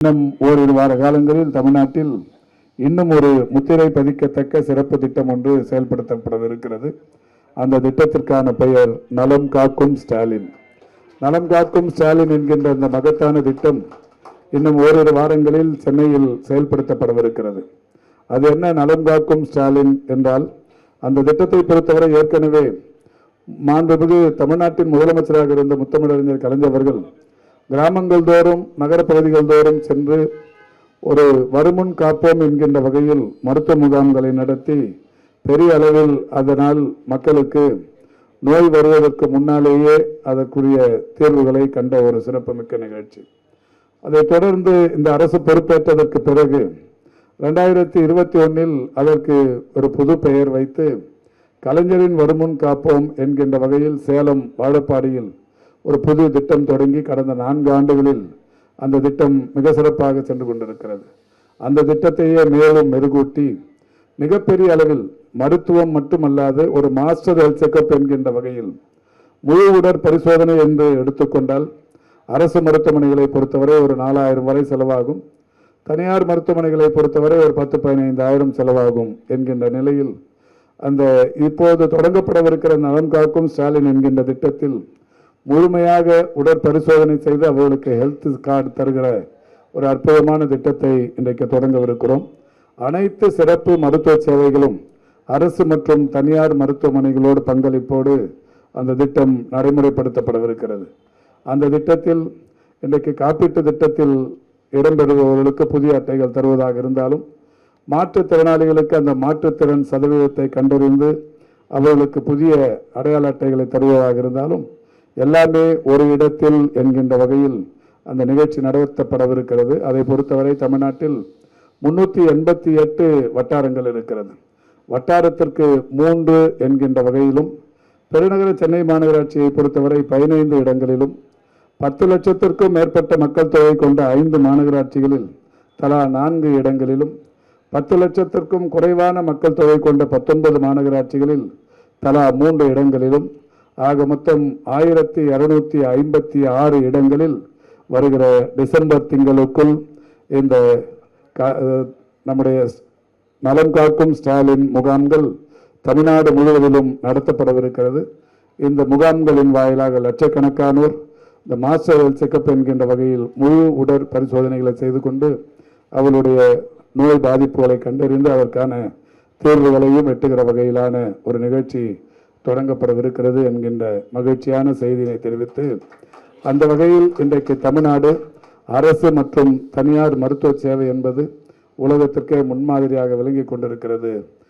இன்னும் ஓரிரு வார காலங்களில் தமிழ்நாட்டில் இன்னும் ஒரு முத்திரை பதிக்கத்தக்க சிறப்பு திட்டம் ஒன்று செயல்படுத்தப்படவிருக்கிறது. அந்த திட்டத்திற்கான பெயர் நலம் காக்கும் ஸ்டாலின். நலம் காக்கும் ஸ்டாலின் என்கின்ற இந்த மகத்தான திட்டம் இன்னும் ஓரிரு வாரங்களில் சென்னையில் செயல்படுத்தப்படவிருக்கிறது. அது என்ன நலம் காக்கும் ஸ்டாலின் என்றால், அந்த திட்டத்தை பொறுத்தவரை ஏற்கனவே மாண்புமிகு தமிழ்நாட்டின் முதலமைச்சராக இருந்த முத்தமிழறிஞர் கலைஞர் அவர்கள் கிராமங்கள் தோறும் நகர பகுதிகள் தோறும் சென்று ஒரு வருமுன் காப்போம் என்கின்ற வகையில் மருத்துவ முகாம்களை நடத்தி பெரிய அளவில் அதனால் மக்களுக்கு நோய் வருவதற்கு முன்னாலேயே அதற்குரிய தீர்வுகளை கண்ட ஒரு சிறப்புமிக்க நிகழ்ச்சி. அதைத் தொடர்ந்து இந்த அரசு பொறுப்பேற்றதற்கு பிறகு 2021 அதற்கு ஒரு புது பெயர் வைத்து கலைஞரின் வருமுன் காப்போம் என்கின்ற வகையில் சேலம் வாழப்பாடியில் ஒரு புது திட்டம் தொடங்கி கடந்த 4 ஆண்டுகளில் அந்த திட்டம் மிக சிறப்பாக சென்று கொண்டிருக்கிறது. அந்த திட்டத்தையே மேலும் மெருகூட்டி மிகப்பெரிய அளவில் மருத்துவம் மட்டுமல்லாது ஒரு மாஸ்டர் ஹெல்த் செக்அப் என்கின்ற வகையில் முழு உடற் பரிசோதனை என்று எடுத்துக்கொண்டால் அரசு மருத்துவமனைகளை பொறுத்தவரை ஒரு 4000 வரை செலவாகும், தனியார் மருத்துவமனைகளை பொறுத்தவரை ஒரு 10-15,000 செலவாகும் என்கின்ற நிலையில் அந்த இப்போது தொடங்கப்படவிருக்கிற நலம் காக்கும் ஸ்டாலின் என்கின்ற திட்டத்தில் முழுமையாக உடற்பரிசோதனை செய்து அவர்களுக்கு ஹெல்த் கார்டு தருகிற ஒரு அற்புதமான திட்டத்தை இன்றைக்கு தொடங்கவிருக்கிறோம். அனைத்து சிறப்பு மருத்துவ சேவைகளும் அரசு மற்றும் தனியார் மருத்துவமனைகளோடு பங்களிப்போடு அந்த திட்டம் நடைமுறைப்படுத்தப்படவிருக்கிறது. அந்த திட்டத்தில் இன்றைக்கு காப்பீட்டு திட்டத்தில் இடம்பெறுபவர்களுக்கு புதிய அட்டைகள் தருவதாக இருந்தாலும், மாற்றுத்திறனாளிகளுக்கு அந்த மாற்றுத்திறன் சதவீதத்தை கண்டறிந்து அவர்களுக்கு புதிய அடையாள அட்டைகளை தருவதாக இருந்தாலும் எல்லாமே ஒரு இடத்தில் என்கின்ற வகையில் அந்த நிகழ்ச்சி நடத்தப்படவிருக்கிறது. அதை பொறுத்தவரை தமிழ்நாட்டில் 388 வட்டாரங்கள் இருக்கிறது. வட்டாரத்திற்கு 3 என்கின்ற வகையிலும், பெருநகர சென்னை மாநகராட்சியை பொறுத்தவரை 15 இடங்களிலும், 10 லட்சத்திற்கும் மேற்பட்ட மக்கள் தொகை கொண்ட 5 மாநகராட்சிகளில் தலா 4 இடங்களிலும், 10 லட்சத்திற்கும் குறைவான மக்கள் தொகை கொண்ட 19 மாநகராட்சிகளில் தலா 3 இடங்களிலும், ஆக மொத்தம் 1256 இடங்களில் வருகிற டிசம்பர் திங்களுக்குள் இந்த நம்முடைய நலம் காக்கும் ஸ்டாலின் முகாம்கள் தமிழ்நாடு முழுவதிலும் நடத்தப்படவிருக்கிறது. இந்த முகாம்களின் வாயிலாக லட்சக்கணக்கானோர் இந்த மாஸ்டர் ஹெல்த் செக்அப் என்கின்ற வகையில் முழு உடற் பரிசோதனைகளை செய்து கொண்டு அவருடைய நோய் பாதிப்புகளை கண்டறிந்து அதற்கான தீர்வுகளையும் எட்டுகிற வகையிலான ஒரு நிகழ்ச்சி தொடங்கப்படவிருக்கிறது என்கின்ற மகிழ்ச்சியான செய்தியை தெரிவித்து, அந்த வகையில் இன்றைக்கு தமிழ்நாடு அரசு மற்றும் தனியார் மருத்துவ சேவை என்பது உலகத்திற்கே முன்மாதிரியாக விளங்கி கொண்டிருக்கிறது.